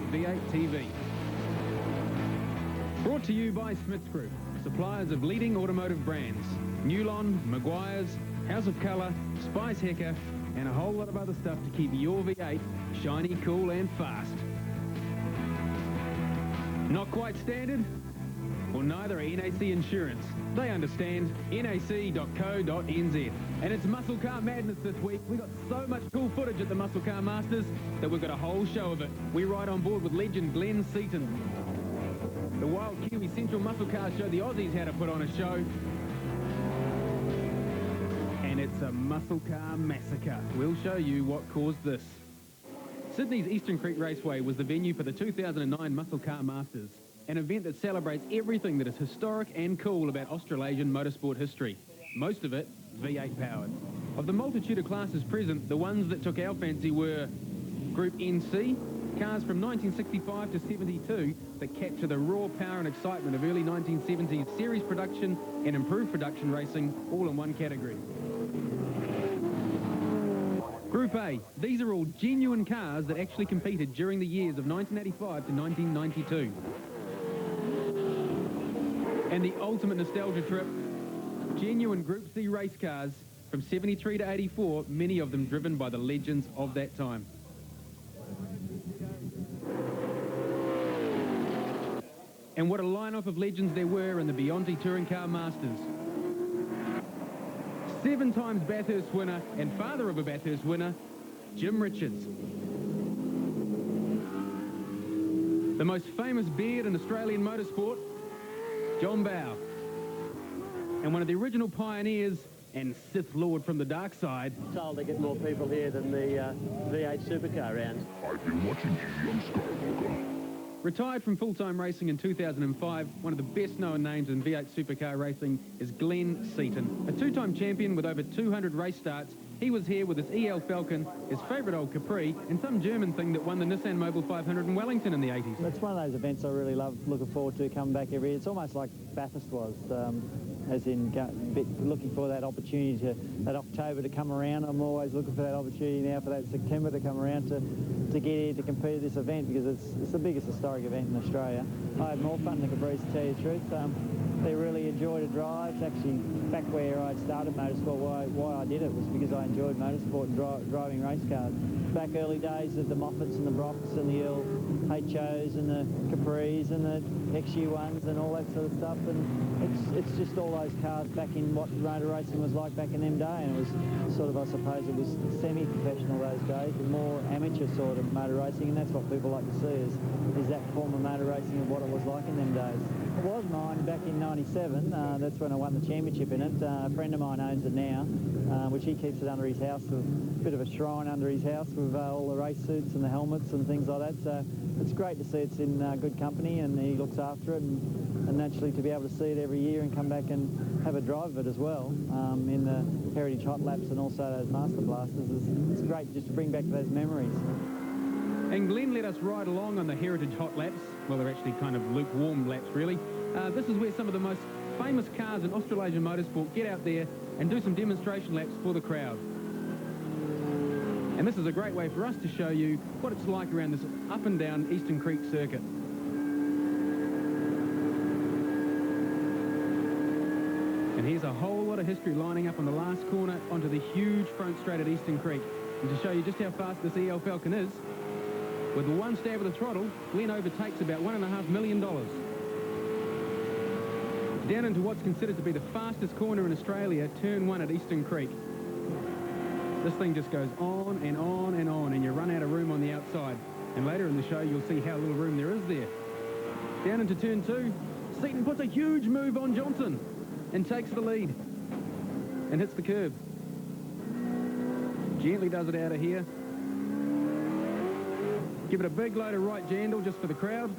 NZV8 TV. Brought to you by Smiths Group, suppliers of leading automotive brands. Newlon, Maguire's, House of Colour, Spice Hecker, and a whole lot of other stuff to keep your V8 shiny, cool and fast. Not quite standard? Well, neither are NAC Insurance. They understand. NAC.co.nz. And it's Muscle Car Madness this week. We've got so much cool footage at the Muscle Car Masters that we've got a whole show of it. We ride on board with legend Glenn Seaton. The Wild Kiwi Central Muscle Cars show the Aussies how to put on a show. And it's a muscle car massacre. We'll show you what caused this. Sydney's Eastern Creek Raceway was the venue for the 2009 Muscle Car Masters, an event that celebrates everything that is historic and cool about Australasian motorsport history. Most of it V8 powered. Of the multitude of classes present, the ones that took our fancy were Group NC, cars from 1965 to 72 that capture the raw power and excitement of early 1970s series production and improved production racing all in one category. Group A, these are all genuine cars that actually competed during the years of 1985 to 1992. And the ultimate nostalgia trip, genuine Group C race cars from 73 to 84, many of them driven by the legends of that time. And what a line-up of legends there were in the Beyonce Touring Car Masters. 7 times Bathurst winner and father of a Bathurst winner, Jim Richards. The most famous beard in Australian motorsport, John Bowe. And one of the original pioneers and Sith Lord from the dark side. Told to get more people here than the V8 supercar round. I've been watching you, young Skywalker. Retired from full-time racing in 2005, one of the best-known names in V8 supercar racing is Glenn Seaton. A 2-time champion with over 200 race starts, he was here with his EL Falcon, his favourite old Capri, and some German thing that won the Nissan Mobile 500 in Wellington in the 80s. It's one of those events I really love, looking forward to coming back every year. It's almost like Bathurst was, as in looking for that opportunity that October to come around. I'm always looking for that opportunity now for that September to come around to get here to compete at this event, because it's the biggest historic event in Australia. I had more fun than Capri's, to tell you the truth. They really enjoyed a drive. It's actually back where I started motorsport. Why I did it was because I enjoyed motorsport and driving race cars. Back early days of the Moffats and the Brocks and the LHOs and the Capris and the XU1s and all that sort of stuff. And it's just all those cars back in what motor racing was like back in them days. And it was sort of, I suppose, it was semi-professional those days, but more amateur sort of motor racing. And that's what people like to see is that form of motor racing and what it was like in them days. It was mine back in '97. That's when I won the championship in it. A friend of mine owns it now, which he keeps it under his house, a bit of a shrine under his house with all the race suits and the helmets and things like that. So it's great to see it's in good company, and he looks after it, and naturally to be able to see it every year and come back and have a drive of it as well in the Heritage Hot Laps and also those Master Blasters. It's great just to bring back those memories. And Glenn let us ride along on the Heritage Hot Laps. Well, they're actually kind of lukewarm laps, really. This is where some of the most famous cars in Australasian motorsport get out there and do some demonstration laps for the crowd. And this is a great way for us to show you what it's like around this up and down Eastern Creek circuit. And here's a whole lot of history lining up on the last corner onto the huge front straight at Eastern Creek. And to show you just how fast this EL Falcon is, with one stab of the throttle, Glenn overtakes about $1.5 million. Down into what's considered to be the fastest corner in Australia, turn 1 at Eastern Creek. This thing just goes on and on and on, and you run out of room on the outside. And later in the show, you'll see how little room there is there. Down into turn 2, Seaton puts a huge move on Johnson and takes the lead and hits the curb. Gently does it out of here. Give it a big load of right jandle just for the crowd,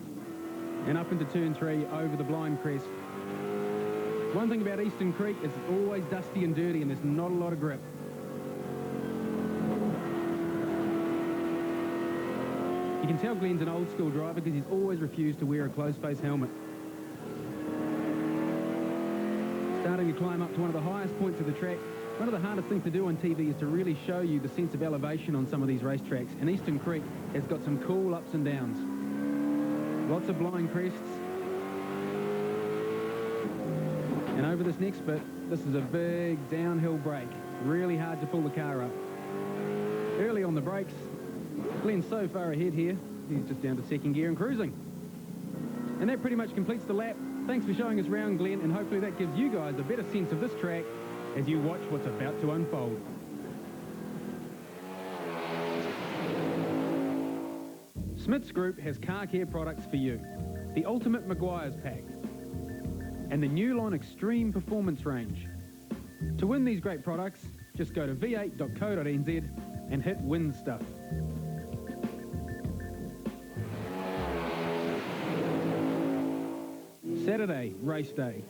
and up into turn 3 over the blind crest. One thing about Eastern Creek is it's always dusty and dirty, and there's not a lot of grip. You can tell Glenn's an old school driver because he's always refused to wear a closed face helmet. Starting to climb up to one of the highest points of the track. One of the hardest things to do on TV is to really show you the sense of elevation on some of these racetracks, and Eastern Creek has got some cool ups and downs. Lots of blind crests. And over this next bit, this is a big downhill break. Really hard to pull the car up. Early on the brakes. Glenn's so far ahead here. He's just down to second gear and cruising. And that pretty much completes the lap. Thanks for showing us round, Glenn, and hopefully that gives you guys a better sense of this track as you watch what's about to unfold. Smith's Group has car care products for you. The Ultimate Maguire's Pack and the new line Extreme Performance range. To win these great products, just go to v8.co.nz and hit win stuff. Saturday, race day.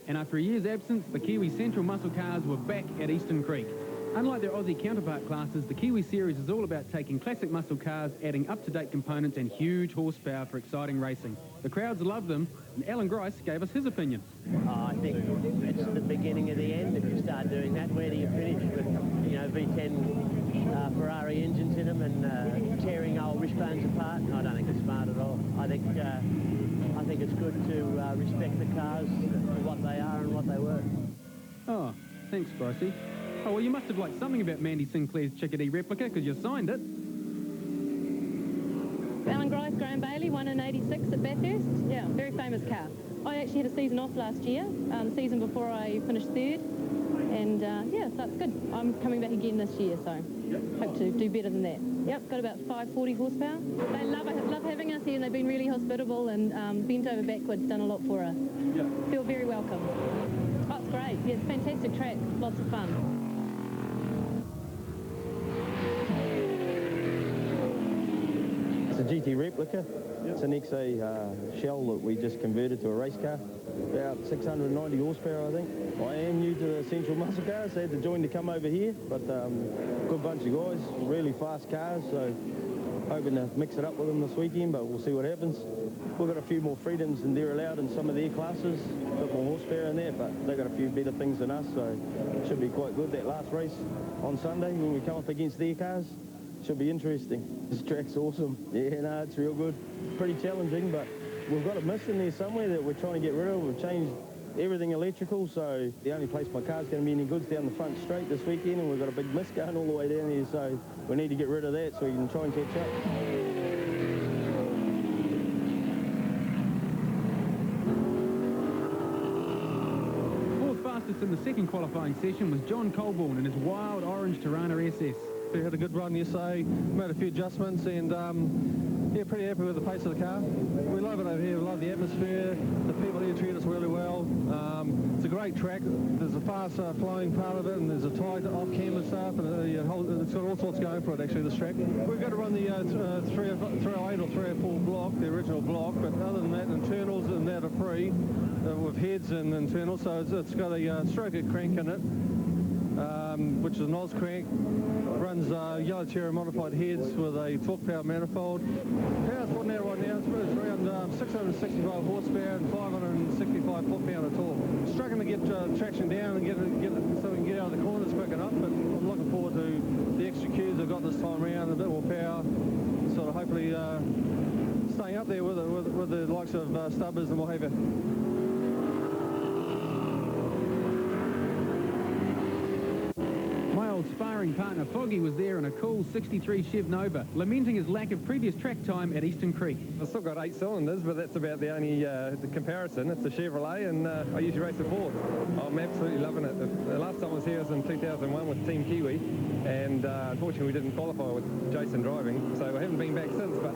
And after a year's absence, the Kiwi Central Muscle Cars were back at Eastern Creek. Unlike their Aussie counterpart classes, the Kiwi Series is all about taking classic muscle cars, adding up-to-date components and huge horsepower for exciting racing. The crowds love them, and Alan Grice gave us his opinion. I think it's the beginning of the end if you start doing that. Where do you finish with, you know, V10 Ferrari engines in them and tearing old wishbones apart? I don't think it's smart at all. I think it's good to respect the cars for what they are and what they were. Oh, thanks, Gricey. Oh, well, you must have liked something about Mandy Sinclair's Chickadee replica because you signed it. Alan Grice, Graham Bailey, won in '86 at Bathurst. Yeah, very famous car. I actually had a season off last year, the season before I finished third. And yeah, so it's good. I'm coming back again this year, so hope to do better than that. Yep, got about 540 horsepower. They love having us here, and they've been really hospitable and bent over backwards, done a lot for us. Yeah. Feel very welcome. Oh, it's great. Yeah, it's a fantastic track. Lots of fun. It's a GT replica. It's an XA shell that we just converted to a race car. About 690 horsepower, I think. I am new to the Central Muscle Cars, so I had to join to come over here. But good bunch of guys, really fast cars, so hoping to mix it up with them this weekend, but we'll see what happens. We've got a few more freedoms than they're allowed in some of their classes. A bit more horsepower in there, but they've got a few better things than us, so it should be quite good. That last race on Sunday, when we come up against their cars, should be interesting. This track's awesome. Yeah, no, it's real good. Pretty challenging, but we've got a mist in there somewhere that we're trying to get rid of. We've changed everything electrical, so the only place my car's going to be any good's down the front straight this weekend, and we've got a big mist going all the way down here, so we need to get rid of that so we can try and catch up. Fourth fastest in the second qualifying session was John Colborne in his wild orange Tirana SS. We had a good run yesterday, made a few adjustments, and yeah, pretty happy with the pace of the car. We love it over here, we love the atmosphere, the people here treat us really well. It's a great track. There's a fast flowing part of it, and there's a tight off-camber stuff, and it's got all sorts going for it actually, this track. We've got to run the 308 or 304 block, the original block, but other than that, internals and that are free with heads and internals, so it's got a stroker crank in it. Which is an Oz crank, runs yellow cherry modified heads with a torque power manifold. Power's putting out right now, it's around 665 horsepower and 565 foot-pound of torque. Struggling to get traction down and get it so we can get out of the corners quick enough, but I'm looking forward to the extra Qs I've got this time around, a bit more power, sort of hopefully staying up there with the likes of Stubbers and what have you. Sparring partner Foggy was there in a cool 63 Chev Nova, lamenting his lack of previous track time at Eastern Creek. I've still got 8 cylinders, but that's about the only the comparison. It's a Chevrolet, and I usually race a Ford. I'm absolutely loving it. The last time I was here was in 2001 with Team Kiwi, and unfortunately we didn't qualify with Jason driving, so I haven't been back since, but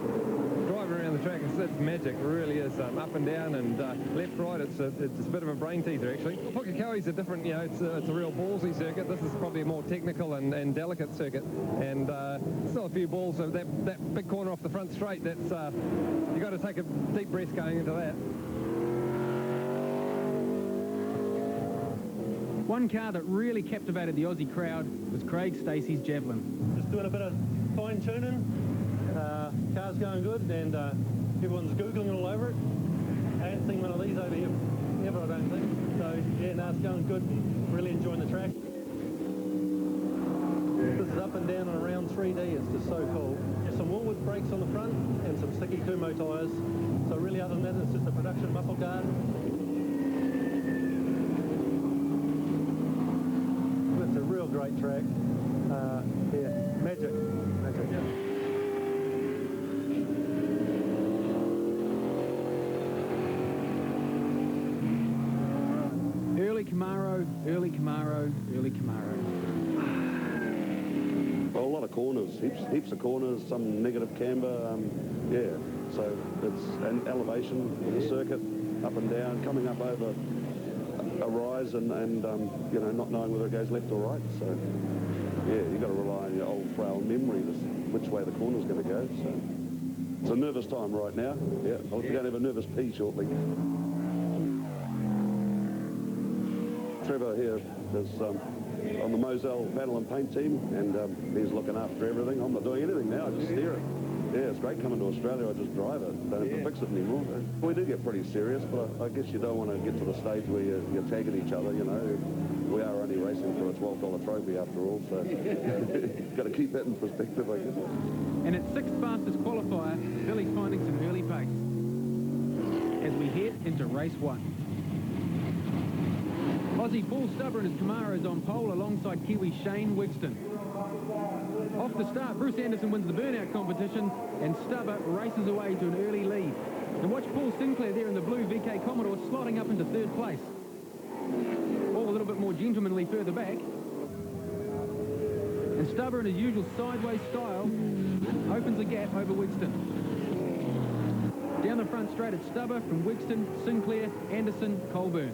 driving around the track, it's magic. It really is. Up and down and left, right, it's a bit of a brain teaser, actually. Pukekohe's a different, it's a real ballsy circuit. This is probably a more technical and delicate circuit, and still a few balls. So that big corner off the front straight, that's you've got to take a deep breath going into that. One car that really captivated the Aussie crowd was Craig Stacey's Javelin. Just doing a bit of fine-tuning. Car's going good, and everyone's Googling all over it. I haven't seen one of these over here ever, I don't think. So, yeah, no, it's going good. Really enjoying the track. This is up and down and around 3D. It's just so cool. Some Woolworth brakes on the front and some sticky Kumo tyres. So really, other than that, it's just a production muscle car. It's a real great track. Yeah, magic. Early Camaro. Well, a lot of corners, heaps of corners, some negative camber, yeah. So it's an elevation of the circuit, up and down, coming up over a rise and you know, not knowing whether it goes left or right. So yeah, you've got to rely on your old frail memory as which way the corner's going to go. So it's a nervous time right now. Yeah, we're going to have a nervous pee shortly. Trevor here is on the Moselle panel and paint team, and he's looking after everything. I'm not doing anything now, I just steer it. Yeah, it's great coming to Australia, I just drive it, don't have to fix it anymore. We do get pretty serious, but I guess you don't want to get to the stage where you're tagging each other, you know. We are only racing for a $12 trophy after all, so got to keep that in perspective, I guess. And its sixth fastest qualifier, Billy's finding some early pace as we head into race 1. Aussie Paul Stubber and his Camaro is on pole alongside Kiwi Shane Wigston. Off the start, Bruce Anderson wins the burnout competition and Stubber races away to an early lead. And watch Paul Sinclair there in the blue VK Commodore slotting up into third place. All a little bit more gentlemanly further back. And Stubber in his usual sideways style opens a gap over Wigston. Down the front straight it's Stubber from Wigston, Sinclair, Anderson, Colburn.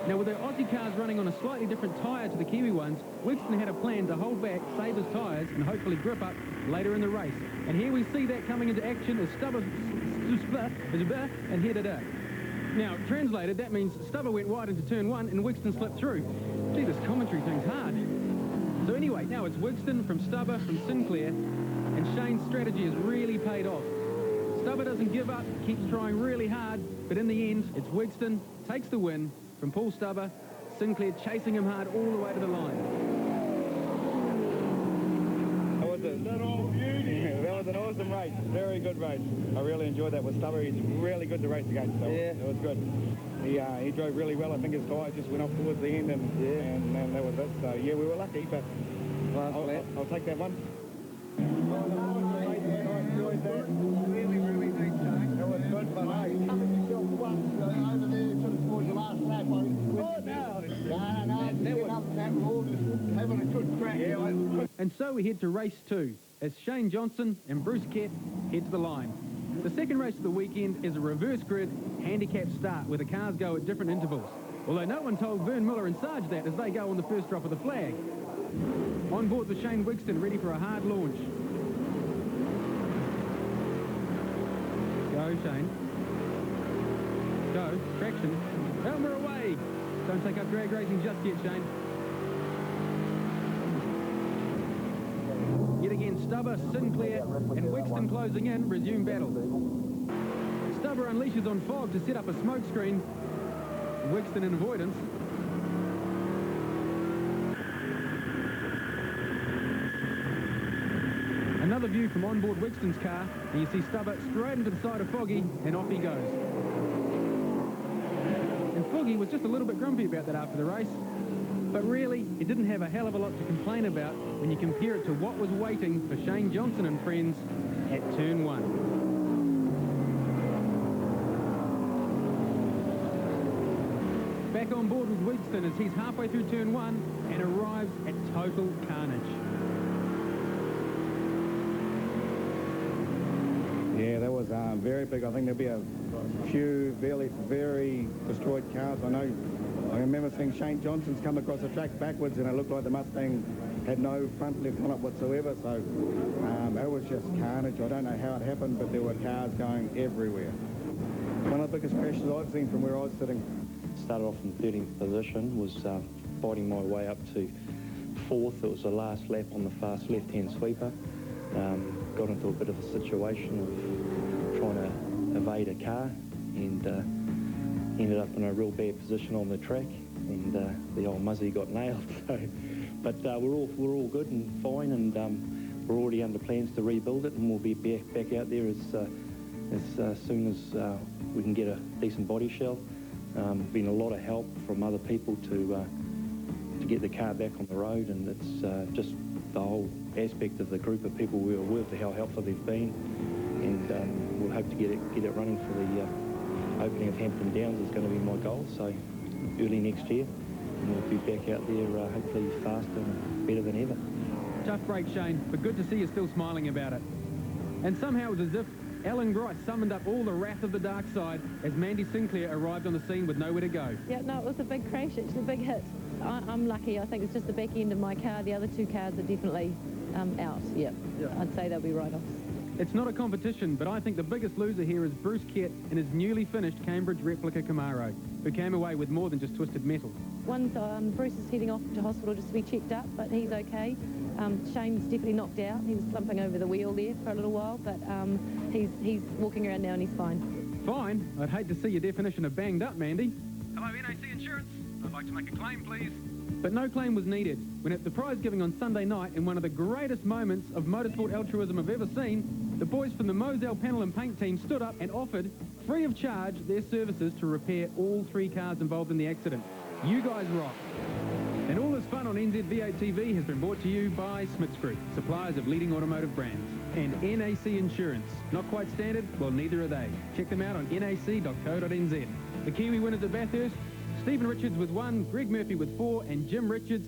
Now, with their Aussie cars running on a slightly different tyre to the Kiwi ones, Wigston had a plan to hold back, save his tyres, and hopefully grip up later in the race. And here we see that coming into action as Stubber and headed up. Now, translated, that means Stubber went wide into turn 1 and Wigston slipped through. Gee, this commentary thing's hard. So anyway, now it's Wigston from Stubber from Sinclair, and Shane's strategy has really paid off. Stubber doesn't give up, keeps trying really hard, but in the end, it's Wigston takes the win from Paul Stubber, Sinclair chasing him hard all the way to the line. That was an awesome race, very good race. I really enjoyed that with Stubber. He's really good to race against, so yeah, it was good. He drove really well. I think his tyre just went off towards the end, and that was it. So yeah, we were lucky, but I'll take that one. I enjoyed that. Really nice time. That was good, but over there towards the last lap. No, having a good crack. And so we head to race 2 as Shane Johnson and Bruce Kett head to the line. The second race of the weekend is a reverse grid handicap start where the cars go at different intervals. Although no one told Vern Miller and Sarge that as they go on the first drop of the flag. On board with Shane Wigston ready for a hard launch. Go, Shane. Go, traction. Elmer away. Don't take up drag racing just yet, Shane. Yet again, Stubber, Sinclair, and Wigston closing in, resume battle. Stubber unleashes on fog to set up a smoke screen. Wigston in avoidance. Another view from onboard Wigston's car, and you see Stubber straight into the side of Foggy, and off he goes. And Foggy was just a little bit grumpy about that after the race, but really, it didn't have a hell of a lot to complain about when you compare it to what was waiting for Shane Johnson and friends at turn 1. Back on board with Wigston as he's halfway through turn 1 and arrives at total carnage. Yeah, that was very big. I think there'll be a few very destroyed cars. I remember seeing Shane Johnson's come across the track backwards and it looked like the Mustang had no front left on it whatsoever. So it was just carnage. I don't know how it happened, but there were cars going everywhere. One of the biggest crashes I've seen from where I was sitting. Started off in 13th position, was fighting my way up to 4th. It was the last lap on the fast left-hand sweeper. Got into a bit of a situation of trying to evade a car and ended up in a real bad position on the track, and the old Muzzy got nailed. So, but we're all good and fine, and we're already under plans to rebuild it, and we'll be back out there as as soon as we can get a decent body shell. Been a lot of help from other people to get the car back on the road, and it's just the whole aspect of the group of people we were with, how helpful they've been, and we'll hope to get it running for the opening of Hampton Downs is going to be my goal, so early next year, and we'll be back out there hopefully faster and better than ever. Tough break, Shane, but good to see you still smiling about it. And somehow it was as if Alan Grice summoned up all the wrath of the dark side as Mandy Sinclair arrived on the scene with nowhere to go. Yeah, no, it was a big crash, actually, a big hit. I'm lucky. I think it's just the back end of my car. The other two cars are definitely out. Yeah, I'd say they'll be write-offs. It's not a competition, but I think the biggest loser here is Bruce Kett in his newly finished Cambridge replica Camaro, who came away with more than just twisted metal. Bruce is heading off to hospital just to be checked up, but he's okay. Shane's definitely knocked out. He was slumping over the wheel there for a little while, but he's walking around now and he's fine. Fine? I'd hate to see your definition of banged up, Mandy. Hello, NAC Insurance. I'd like to make a claim, please. But no claim was needed when at the prize giving on Sunday night, in one of the greatest moments of motorsport altruism I've ever seen, the boys from the Moselle Panel and Paint team stood up and offered, free of charge, their services to repair all 3 cars involved in the accident. You guys rock. And all this fun on NZV8 TV has been brought to you by Smith's Group, suppliers of leading automotive brands, and NAC Insurance. Not quite standard? Well, neither are they. Check them out on nac.co.nz. The Kiwi winners at Bathurst, Stephen Richards with 1, Greg Murphy with 4, and Jim Richards